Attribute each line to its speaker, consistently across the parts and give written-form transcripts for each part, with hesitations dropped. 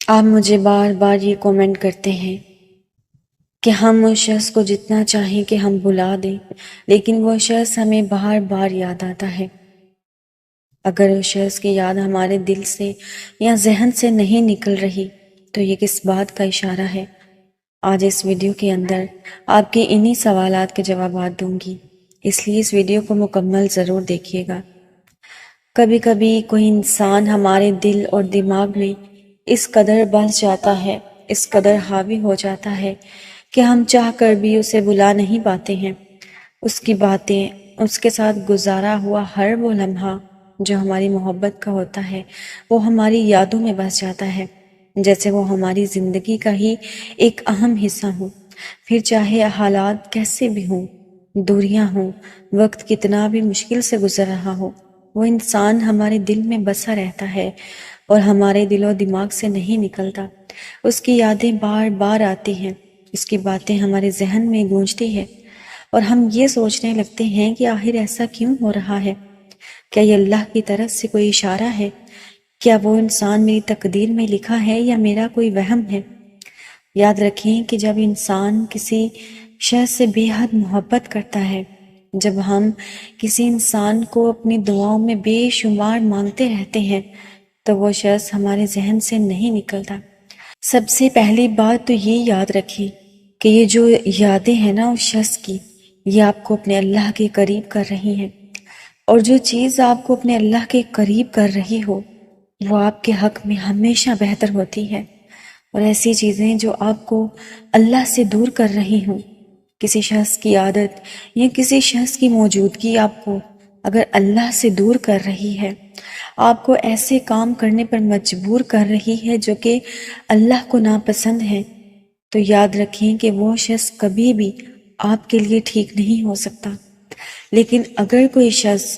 Speaker 1: آپ مجھے بار بار یہ کومنٹ کرتے ہیں کہ ہم اس شخص کو جتنا چاہیں کہ ہم بھلا دیں، لیکن وہ شخص ہمیں بار بار یاد آتا ہے۔ اگر اس شخص کی یاد ہمارے دل سے یا ذہن سے نہیں نکل رہی تو یہ کس بات کا اشارہ ہے؟ آج اس ویڈیو کے اندر آپ کے انہی سوالات کے جوابات دوں گی، اس لیے اس ویڈیو کو مکمل ضرور دیکھیے گا۔ کبھی کبھی کوئی انسان ہمارے دل اور دماغ میں اس قدر بس جاتا ہے، اس قدر حاوی ہو جاتا ہے کہ ہم چاہ کر بھی اسے بلا نہیں پاتے ہیں۔ اس کی باتیں، اس کے ساتھ گزارا ہوا ہر وہ لمحہ جو ہماری محبت کا ہوتا ہے، وہ ہماری یادوں میں بس جاتا ہے، جیسے وہ ہماری زندگی کا ہی ایک اہم حصہ ہوں۔ پھر چاہے حالات کیسے بھی ہوں، دوریاں ہوں، وقت کتنا بھی مشکل سے گزر رہا ہو، وہ انسان ہمارے دل میں بسا رہتا ہے اور ہمارے دل و دماغ سے نہیں نکلتا۔ اس کی یادیں بار بار آتی ہیں، اس کی باتیں ہمارے ذہن میں گونجتی ہیں اور ہم یہ سوچنے لگتے ہیں کہ آخر ایسا کیوں ہو رہا ہے؟ کیا یہ اللہ کی طرف سے کوئی اشارہ ہے؟ کیا وہ انسان میری تقدیر میں لکھا ہے یا میرا کوئی وہم ہے؟ یاد رکھیں کہ جب انسان کسی شخص سے بے حد محبت کرتا ہے، جب ہم کسی انسان کو اپنی دعاؤں میں بے شمار مانگتے رہتے ہیں تو وہ شخص ہمارے ذہن سے نہیں نکلتا۔ سب سے پہلی بات تو یہ یاد رکھیں کہ یہ جو یادیں ہیں نا اس شخص کی، یہ آپ کو اپنے اللہ کے قریب کر رہی ہیں، اور جو چیز آپ کو اپنے اللہ کے قریب کر رہی ہو وہ آپ کے حق میں ہمیشہ بہتر ہوتی ہے، اور ایسی چیزیں جو آپ کو اللہ سے دور کر رہی ہوں، کسی شخص کی عادت یا کسی شخص کی موجودگی آپ کو اگر اللہ سے دور کر رہی ہے، آپ کو ایسے کام کرنے پر مجبور کر رہی ہے جو کہ اللہ کو ناپسند ہے، تو یاد رکھیں کہ وہ شخص کبھی بھی آپ کے لیے ٹھیک نہیں ہو سکتا۔ لیکن اگر کوئی شخص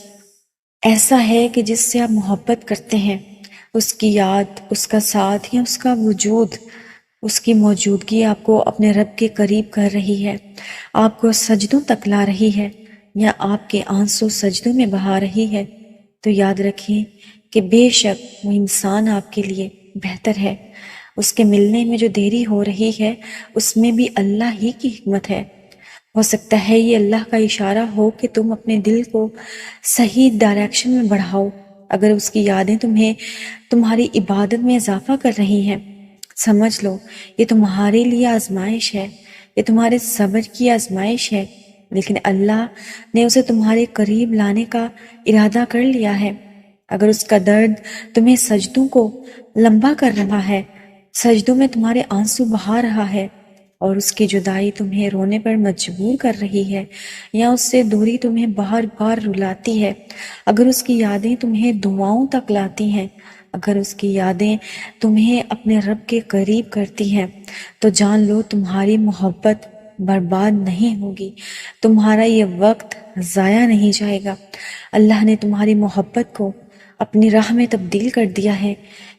Speaker 1: ایسا ہے کہ جس سے آپ محبت کرتے ہیں، اس کی یاد، اس کا ساتھ یا اس کا وجود، اس کی موجودگی آپ کو اپنے رب کے قریب کر رہی ہے، آپ کو سجدوں تک لا رہی ہے یا آپ کے آنسو سجدوں میں بہا رہی ہے، تو یاد رکھیں کہ بے شک وہ انسان آپ کے لیے بہتر ہے۔ اس کے ملنے میں جو دیری ہو رہی ہے اس میں بھی اللہ ہی کی حکمت ہے۔ ہو سکتا ہے یہ اللہ کا اشارہ ہو کہ تم اپنے دل کو صحیح ڈائریکشن میں بڑھاؤ۔ اگر اس کی یادیں تمہاری عبادت میں اضافہ کر رہی ہیں، سمجھ لو یہ تمہارے لیے آزمائش ہے، یہ تمہارے صبر کی آزمائش ہے، لیکن اللہ نے اسے تمہارے قریب لانے کا ارادہ کر لیا ہے۔ اگر اس کا درد تمہیں سجدوں کو لمبا کر رہا ہے، سجدوں میں تمہارے آنسو بہا رہا ہے، اور اس کی جدائی تمہیں رونے پر مجبور کر رہی ہے یا اس سے دوری تمہیں بار بار رلاتی ہے، اگر اس کی یادیں تمہیں دعاؤں تک لاتی ہیں، اگر اس کی یادیں تمہیں اپنے رب کے قریب کرتی ہیں، تو جان لو تمہاری محبت برباد نہیں ہوگی، تمہارا یہ وقت ضائع نہیں جائے گا۔ اللہ نے تمہاری محبت کو اپنی راہ میں تبدیل کر دیا ہے،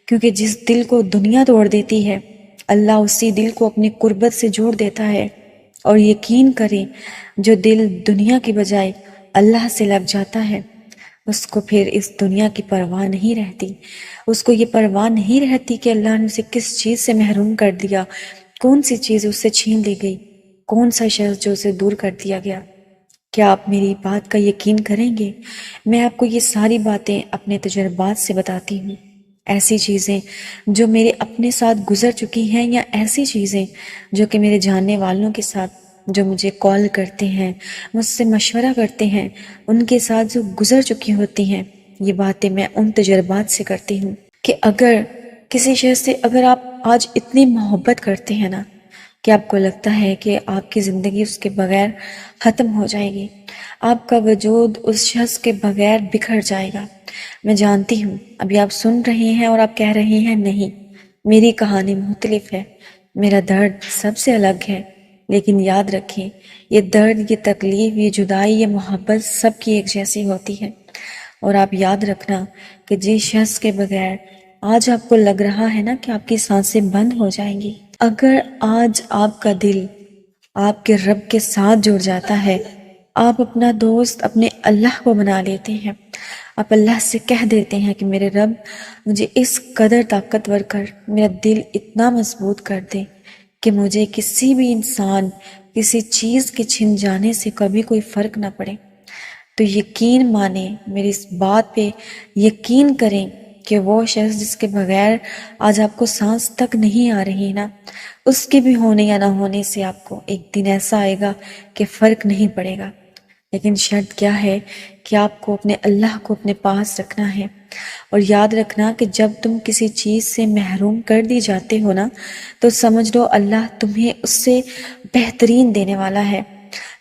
Speaker 1: کیونکہ جس دل کو دنیا توڑ دیتی ہے اللہ اسی دل کو اپنی قربت سے جوڑ دیتا ہے، اور یقین کریں جو دل دنیا کی بجائے اللہ سے لگ جاتا ہے اس کو پھر اس دنیا کی پرواہ نہیں رہتی، اس کو یہ پرواہ نہیں رہتی کہ اللہ نے اسے کس چیز سے محروم کر دیا، کون سی چیز اس سے چھین لی گئی، کون سا شخص جو اسے دور کر دیا گیا۔ کیا آپ میری بات کا یقین کریں گے؟ میں آپ کو یہ ساری باتیں اپنے تجربات سے بتاتی ہوں، ایسی چیزیں جو میرے اپنے ساتھ گزر چکی ہیں یا ایسی چیزیں جو کہ میرے جاننے والوں کے ساتھ جو مجھے کال کرتے ہیں، مجھ سے مشورہ کرتے ہیں، ان کے ساتھ جو گزر چکی ہوتی ہیں، یہ باتیں میں ان تجربات سے کرتی ہوں کہ اگر کسی شخص سے اگر آپ آج اتنی محبت کرتے ہیں نا کہ آپ کو لگتا ہے کہ آپ کی زندگی اس کے بغیر ختم ہو جائے گی، آپ کا وجود اس شخص کے بغیر بکھر جائے گا۔ میں جانتی ہوں ابھی آپ سن رہے ہیں اور آپ کہہ رہے ہیں نہیں میری کہانی مختلف ہے، میرا درد سب سے الگ ہے، لیکن یاد رکھیں یہ درد، یہ تکلیف، یہ جدائی، یہ محبت سب کی ایک جیسی ہوتی ہے، اور آپ یاد رکھنا کہ جس شخص کے بغیر آج آپ کو لگ رہا ہے نا کہ آپ کی سانسیں بند ہو جائیں گی، اگر آج آپ کا دل آپ کے رب کے ساتھ جڑ جاتا ہے، آپ اپنا دوست اپنے اللہ کو بنا لیتے ہیں، آپ اللہ سے کہہ دیتے ہیں کہ میرے رب مجھے اس قدر طاقتور کر، میرا دل اتنا مضبوط کر دے کہ مجھے کسی بھی انسان، کسی چیز کے چھن جانے سے کبھی کوئی فرق نہ پڑے۔ تو یقین مانیں، میری اس بات پہ یقین کریں کہ وہ شخص جس کے بغیر آج آپ کو سانس تک نہیں آ رہی نا، اس کے بھی ہونے یا نہ ہونے سے آپ کو ایک دن ایسا آئے گا کہ فرق نہیں پڑے گا۔ لیکن شرط کیا ہے کہ آپ کو اپنے اللہ کو اپنے پاس رکھنا ہے، اور یاد رکھنا کہ جب تم کسی چیز سے محروم کر دی جاتے ہو نا، تو سمجھ لو اللہ تمہیں اس سے بہترین دینے والا ہے۔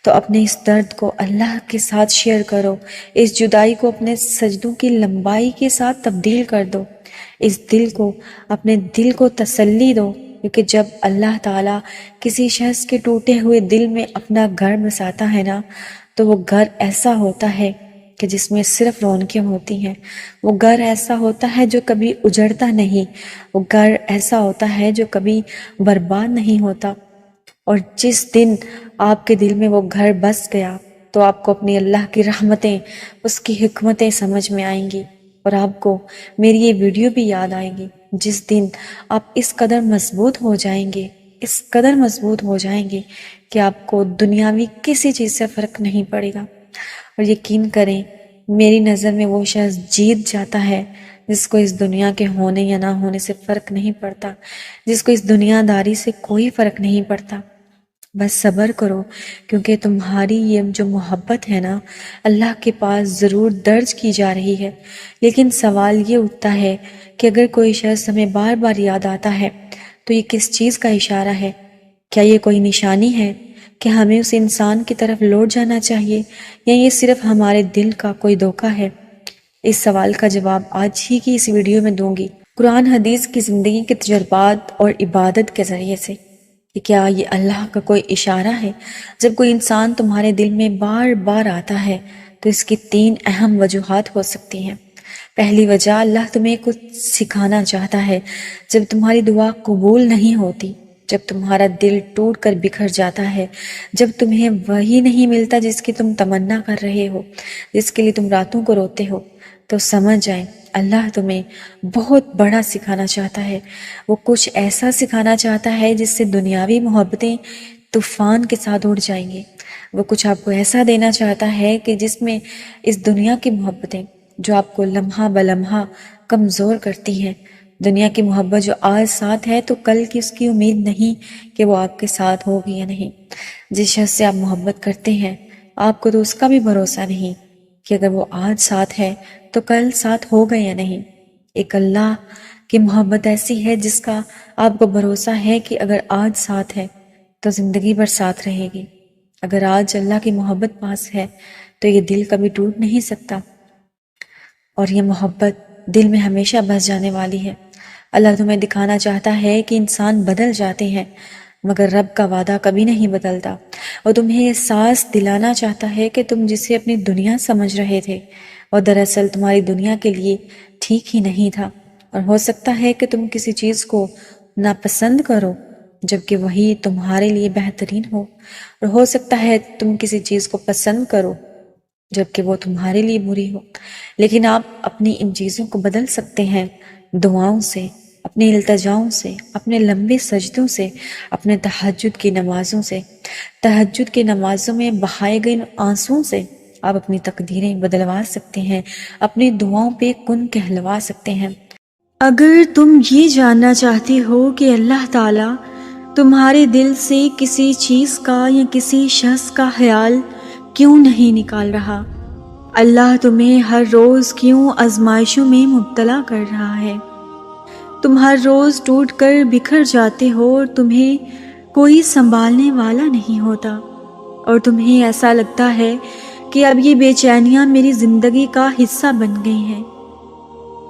Speaker 1: تو اپنے اس درد کو اللہ کے ساتھ شیئر کرو، اس جدائی کو اپنے سجدوں کی لمبائی کے ساتھ تبدیل کر دو، اس دل کو، اپنے دل کو تسلی دو، کیونکہ جب اللہ تعالیٰ کسی شخص کے ٹوٹے ہوئے دل میں اپنا گھر بساتا ہے نا، تو وہ گھر ایسا ہوتا ہے کہ جس میں صرف رونقیں ہوتی ہیں، وہ گھر ایسا ہوتا ہے جو کبھی اجڑتا نہیں، وہ گھر ایسا ہوتا ہے جو کبھی برباد نہیں ہوتا۔ اور جس دن آپ کے دل میں وہ گھر بس گیا تو آپ کو اپنی اللہ کی رحمتیں، اس کی حکمتیں سمجھ میں آئیں گی، اور آپ کو میری یہ ویڈیو بھی یاد آئے گی۔ جس دن آپ اس قدر مضبوط ہو جائیں گے، اس قدر مضبوط ہو جائیں گے کہ آپ کو دنیاوی کسی چیز سے فرق نہیں پڑے گا۔ اور یقین کریں، میری نظر میں وہ شخص جیت جاتا ہے جس کو اس دنیا کے ہونے یا نہ ہونے سے فرق نہیں پڑتا، جس کو اس دنیا داری سے کوئی فرق نہیں پڑتا۔ بس صبر کرو، کیونکہ تمہاری یہ جو محبت ہے نا، اللہ کے پاس ضرور درج کی جا رہی ہے۔ لیکن سوال یہ اٹھتا ہے کہ اگر کوئی شخص ہمیں بار بار یاد آتا ہے تو یہ کس چیز کا اشارہ ہے؟ کیا یہ کوئی نشانی ہے کہ ہمیں اس انسان کی طرف لوٹ جانا چاہیے، یا یہ صرف ہمارے دل کا کوئی دھوکہ ہے؟ اس سوال کا جواب آج ہی کی اس ویڈیو میں دوں گی، قرآن حدیث کی زندگی کے تجربات اور عبادت کے ذریعے سے، کہ کیا یہ اللہ کا کوئی اشارہ ہے؟ جب کوئی انسان تمہارے دل میں بار بار آتا ہے تو اس کی 3 اہم وجوہات ہو سکتی ہیں۔ پہلی وجہ، اللہ تمہیں کچھ سکھانا چاہتا ہے۔ جب تمہاری دعا قبول نہیں ہوتی، جب تمہارا دل ٹوٹ کر بکھر جاتا ہے، جب تمہیں وہی نہیں ملتا جس کی تم تمنا کر رہے ہو، جس کے لیے تم راتوں کو روتے ہو، تو سمجھ جائیں اللہ تمہیں بہت بڑا سکھانا چاہتا ہے۔ وہ کچھ ایسا سکھانا چاہتا ہے جس سے دنیاوی محبتیں طوفان کے ساتھ اڑ جائیں گے۔ وہ کچھ آپ کو ایسا دینا چاہتا ہے کہ جس میں اس دنیا کی محبتیں جو آپ کو لمحہ بلمحہ کمزور کرتی ہیں، دنیا کی محبت جو آج ساتھ ہے تو کل کی اس کی امید نہیں کہ وہ آپ کے ساتھ ہوگی یا نہیں۔ جس شخص سے آپ محبت کرتے ہیں، آپ کو تو اس کا بھی بھروسہ نہیں کہ اگر وہ آج ساتھ ہے تو کل ساتھ ہوگا یا نہیں۔ ایک اللہ کی محبت ایسی ہے جس کا آپ کو بھروسہ ہے کہ اگر آج ساتھ ہے تو زندگی بھر ساتھ رہے گی۔ اگر آج اللہ کی محبت پاس ہے تو یہ دل کبھی ٹوٹ نہیں سکتا، اور یہ محبت دل میں ہمیشہ بس جانے والی ہے۔ اللہ تمہیں دکھانا چاہتا ہے کہ انسان بدل جاتے ہیں، مگر رب کا وعدہ کبھی نہیں بدلتا۔ اور تمہیں احساس دلانا چاہتا ہے کہ تم جسے اپنی دنیا سمجھ رہے تھے اور دراصل تمہاری دنیا کے لیے ٹھیک ہی نہیں تھا۔ اور ہو سکتا ہے کہ تم کسی چیز کو ناپسند کرو جبکہ وہی تمہارے لیے بہترین ہو، اور ہو سکتا ہے تم کسی چیز کو پسند کرو جبکہ وہ تمہارے لیے بری ہو۔ لیکن آپ اپنی ان چیزوں کو بدل سکتے ہیں دعاؤں سے، اپنے التجاؤں سے، اپنے لمبے سجدوں سے، اپنے تہجد کی نمازوں سے۔ تہجد کی نمازوں میں بہائے گئے آنسوؤں سے آپ اپنی تقدیریں بدلوا سکتے ہیں، اپنی دعاؤں پہ کن کہلوا سکتے ہیں۔ اگر تم یہ جاننا چاہتے ہو کہ اللہ تعالیٰ تمہارے دل سے کسی چیز کا یا کسی شخص کا خیال کیوں نہیں نکال رہا، اللہ تمہیں ہر روز کیوں آزمائشوں میں مبتلا کر رہا ہے، تم ہر روز ٹوٹ کر بکھر جاتے ہو اور تمہیں کوئی سنبھالنے والا نہیں ہوتا، اور تمہیں ایسا لگتا ہے کہ اب یہ بے چینیاں میری زندگی کا حصہ بن گئی ہیں۔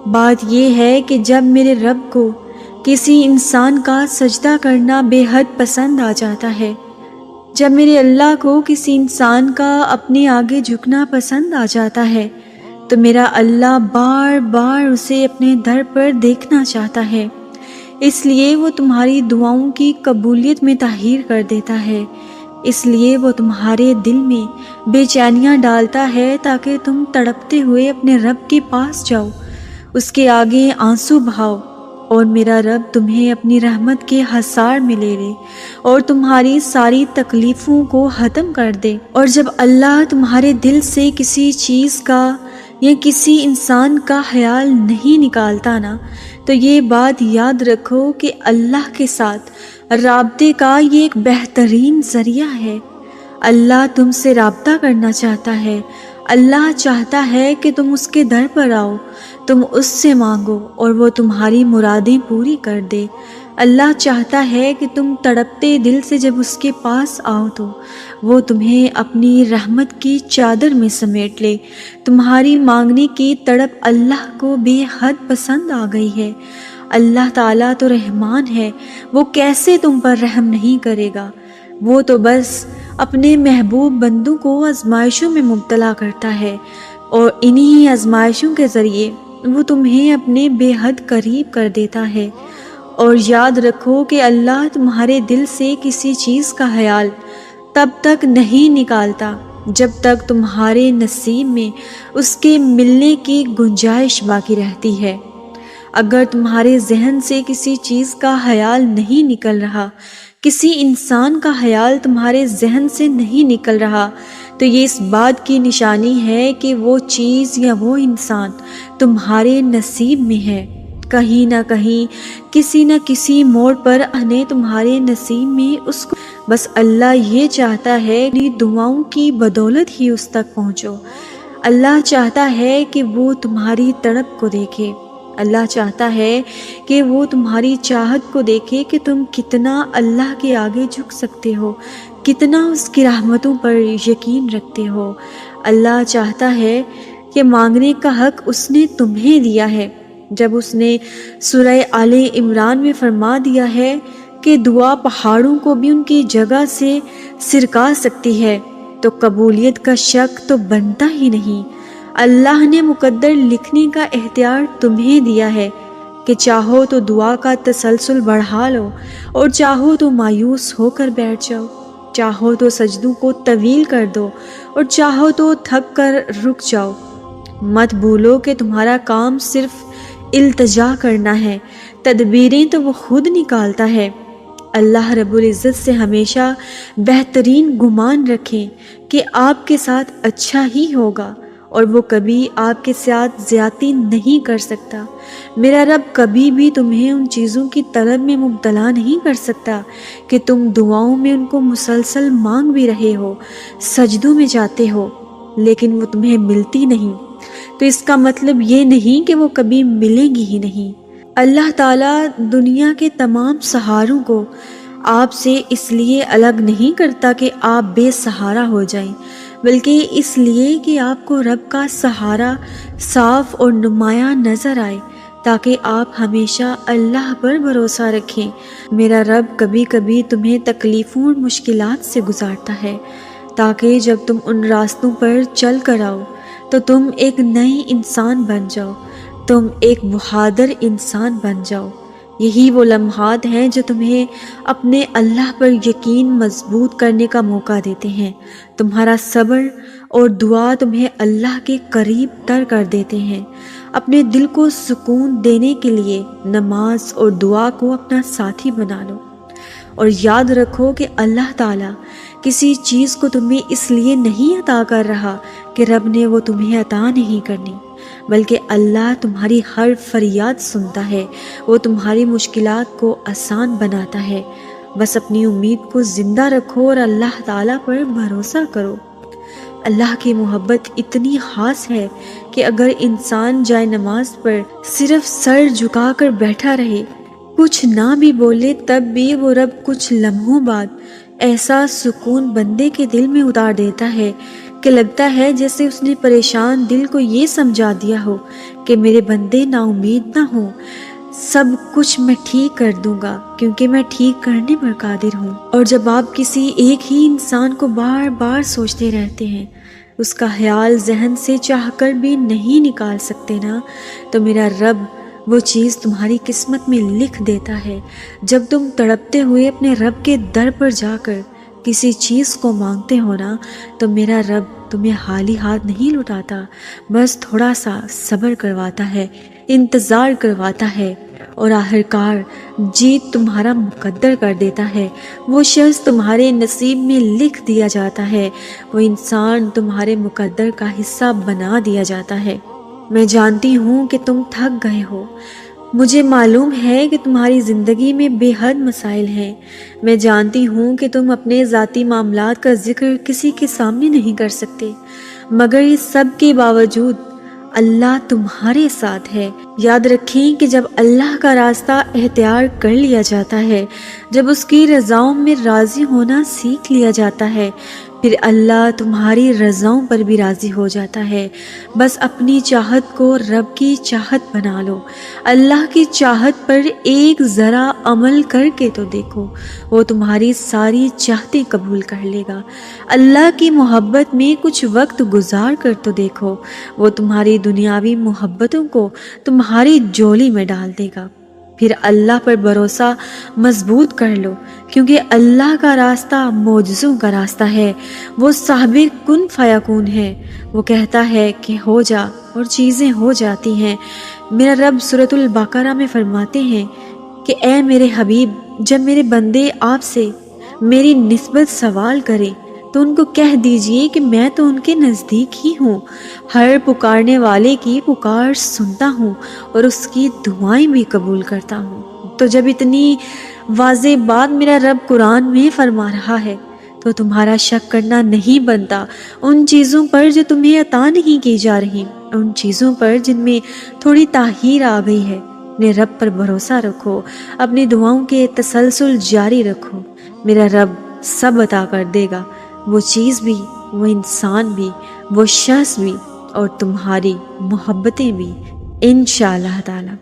Speaker 1: بات یہ ہے کہ جب میرے رب کو کسی انسان کا سجدہ کرنا بے حد پسند آ جاتا ہے، جب میرے اللہ کو کسی انسان کا اپنے آگے جھکنا پسند آ جاتا ہے، تو میرا اللہ بار بار اسے اپنے در پر دیکھنا چاہتا ہے۔ اس لیے وہ تمہاری دعاؤں کی قبولیت میں تاخیر کر دیتا ہے،
Speaker 2: اس لیے وہ تمہارے دل میں بے چینیاں ڈالتا ہے تاکہ تم تڑپتے ہوئے اپنے رب کے پاس جاؤ، اس کے آگے آنسو بہاؤ، اور میرا رب تمہیں اپنی رحمت کے حصار میں لے لے اور تمہاری ساری تکلیفوں کو ختم کر دے۔ اور جب اللہ تمہارے دل سے کسی چیز کا یا کسی انسان کا خیال نہیں نکالتا نا، تو یہ بات یاد رکھو کہ اللہ کے ساتھ رابطے کا یہ ایک بہترین ذریعہ ہے۔ اللہ تم سے رابطہ کرنا چاہتا ہے، اللہ چاہتا ہے کہ تم اس کے در پر آؤ، تم اس سے مانگو اور وہ تمہاری مرادیں پوری کر دے۔ اللہ چاہتا ہے کہ تم تڑپتے دل سے جب اس کے پاس آؤ تو وہ تمہیں اپنی رحمت کی چادر میں سمیٹ لے۔ تمہاری مانگنے کی تڑپ اللہ کو بے حد پسند آ گئی ہے۔ اللہ تعالیٰ تو رحمان ہے، وہ کیسے تم پر رحم نہیں کرے گا؟ وہ تو بس اپنے محبوب بندوں کو آزمائشوں میں مبتلا کرتا ہے، اور انہی آزمائشوں کے ذریعے وہ تمہیں اپنے بے حد قریب کر دیتا ہے۔ اور یاد رکھو کہ اللہ تمہارے دل سے کسی چیز کا خیال تب تک نہیں نکالتا جب تک تمہارے نصیب میں اس کے ملنے کی گنجائش باقی رہتی ہے۔ اگر تمہارے ذہن سے کسی چیز کا خیال نہیں نکل رہا، کسی انسان کا خیال تمہارے ذہن سے نہیں نکل رہا، تو یہ اس بات کی نشانی ہے کہ وہ چیز یا وہ انسان تمہارے نصیب میں ہے۔ کہیں نہ کہیں کسی نہ کسی موڑ پر آنے تمہارے نصیب میں اس کو، بس اللہ یہ چاہتا ہے کہ دعاؤں کی بدولت ہی اس تک پہنچو۔ اللہ چاہتا ہے کہ وہ تمہاری تڑپ کو دیکھے، اللہ چاہتا ہے کہ وہ تمہاری چاہت کو دیکھے کہ تم کتنا اللہ کے آگے جھک سکتے ہو، کتنا اس کی رحمتوں پر یقین رکھتے ہو۔ اللہ چاہتا ہے کہ مانگنے کا حق اس نے تمہیں دیا ہے، جب اس نے سورہ آل عمران میں فرما دیا ہے کہ دعا پہاڑوں کو بھی ان کی جگہ سے سرکا سکتی ہے، تو قبولیت کا شک تو بنتا ہی نہیں۔ اللہ نے مقدر لکھنے کا اختیار تمہیں دیا ہے کہ چاہو تو دعا کا تسلسل بڑھا لو، اور چاہو تو مایوس ہو کر بیٹھ جاؤ، چاہو تو سجدوں کو طویل کر دو، اور چاہو تو تھک کر رک جاؤ۔ مت بھولو کہ تمہارا کام صرف التجا کرنا ہے، تدبیریں تو وہ خود نکالتا ہے۔ اللہ رب العزت سے ہمیشہ بہترین گمان رکھیں کہ آپ کے ساتھ اچھا ہی ہوگا، اور وہ کبھی آپ کے ساتھ زیادتی نہیں کر سکتا۔ میرا رب کبھی بھی تمہیں ان چیزوں کی طلب میں مبتلا نہیں کر سکتا کہ تم دعاؤں میں ان کو مسلسل مانگ بھی رہے ہو، سجدوں میں جاتے ہو، لیکن وہ تمہیں ملتی نہیں، تو اس کا مطلب یہ نہیں کہ وہ کبھی ملیں گی ہی نہیں۔ اللہ تعالیٰ دنیا کے تمام سہاروں کو آپ سے اس لیے الگ نہیں کرتا کہ آپ بے سہارا ہو جائیں، بلکہ اس لیے کہ آپ کو رب کا سہارا صاف اور نمایاں نظر آئے، تاکہ آپ ہمیشہ اللہ پر بھروسہ رکھیں۔ میرا رب کبھی کبھی تمہیں تکلیفوں اور مشکلات سے گزارتا ہے، تاکہ جب تم ان راستوں پر چل کر آؤ تو تم ایک نئی انسان بن جاؤ، تم ایک بہادر انسان بن جاؤ۔ یہی وہ لمحات ہیں جو تمہیں اپنے اللہ پر یقین مضبوط کرنے کا موقع دیتے ہیں۔ تمہارا صبر اور دعا تمہیں اللہ کے قریب تر کر دیتے ہیں۔ اپنے دل کو سکون دینے کے لیے نماز اور دعا کو اپنا ساتھی بنا لو، اور یاد رکھو کہ اللہ تعالیٰ کسی چیز کو تمہیں اس لیے نہیں عطا کر رہا کہ رب نے وہ تمہیں عطا نہیں کرنی، بلکہ اللہ تمہاری ہر فریاد سنتا ہے، وہ تمہاری مشکلات کو آسان بناتا ہے۔ بس اپنی امید کو زندہ رکھو اور اللہ تعالیٰ پر بھروسہ کرو۔ اللہ کی محبت اتنی خاص ہے کہ اگر انسان جائے نماز پر صرف سر جھکا کر بیٹھا رہے، کچھ نہ بھی بولے، تب بھی وہ رب کچھ لمحوں بعد ایسا سکون بندے کے دل میں اتار دیتا ہے کہ لگتا ہے جیسے اس نے پریشان دل کو یہ سمجھا دیا ہو کہ میرے بندے نا امید نہ ہوں، سب کچھ میں ٹھیک کر دوں گا، کیونکہ میں ٹھیک کرنے پر قادر ہوں۔ اور جب آپ کسی ایک ہی انسان کو بار بار سوچتے رہتے ہیں، اس کا خیال ذہن سے چاہ کر بھی نہیں نکال سکتے نا، تو میرا رب وہ چیز تمہاری قسمت میں لکھ دیتا ہے۔ جب تم تڑپتے ہوئے اپنے رب کے در پر جا کر کسی چیز کو مانگتے ہو نا تو میرا رب تمہیں خالی ہاتھ نہیں لٹاتا، بس تھوڑا سا صبر کرواتا ہے، انتظار کرواتا ہے، اور آخرکار جیت تمہارا مقدر کر دیتا ہے۔ وہ شخص تمہارے نصیب میں لکھ دیا جاتا ہے، وہ انسان تمہارے مقدر کا حصہ بنا دیا جاتا ہے۔ میں جانتی ہوں کہ تم تھک گئے ہو، مجھے معلوم ہے کہ تمہاری زندگی میں بے حد مسائل ہیں، میں جانتی ہوں کہ تم اپنے ذاتی معاملات کا ذکر کسی کے سامنے نہیں کر سکتے، مگر اس سب کے باوجود اللہ تمہارے ساتھ ہے۔ یاد رکھیں کہ جب اللہ کا راستہ اختیار کر لیا جاتا ہے، جب اس کی رضاؤں میں راضی ہونا سیکھ لیا جاتا ہے، پھر اللہ تمہاری رضاؤں پر بھی راضی ہو جاتا ہے۔ بس اپنی چاہت کو رب کی چاہت بنا لو، اللہ کی چاہت پر ایک ذرا عمل کر کے تو دیکھو، وہ تمہاری ساری چاہتیں قبول کر لے گا۔ اللہ کی محبت میں کچھ وقت گزار کر تو دیکھو، وہ تمہاری دنیاوی محبتوں کو تمہاری جولی میں ڈال دے گا۔ پھر اللہ پر بھروسہ مضبوط کر لو، کیونکہ اللہ کا راستہ معجزوں کا راستہ ہے، وہ صاحب کن فیکون ہے، وہ کہتا ہے کہ ہو جا اور چیزیں ہو جاتی ہیں۔ میرا رب سورۃ البقرہ میں فرماتے ہیں کہ اے میرے حبیب، جب میرے بندے آپ سے میری نسبت سوال کریں تو ان کو کہہ دیجئے کہ میں تو ان کے نزدیک ہی ہوں، ہر پکارنے والے کی پکار سنتا ہوں اور اس کی دعائیں بھی قبول کرتا ہوں۔ تو جب اتنی واضح بات میرا رب قرآن میں فرما رہا ہے تو تمہارا شک کرنا نہیں بنتا ان چیزوں پر جو تمہیں عطا نہیں کی جا رہی، ان چیزوں پر جن میں تھوڑی تاخیر آ گئی ہے۔ اپنے رب پر بھروسہ رکھو، اپنی دعاؤں کے تسلسل جاری رکھو، میرا رب سب عطا کر دے گا، وہ چیز بھی، وہ انسان بھی، وہ شخص بھی، اور تمہاری محبتیں بھی، انشاءاللہ تعالی۔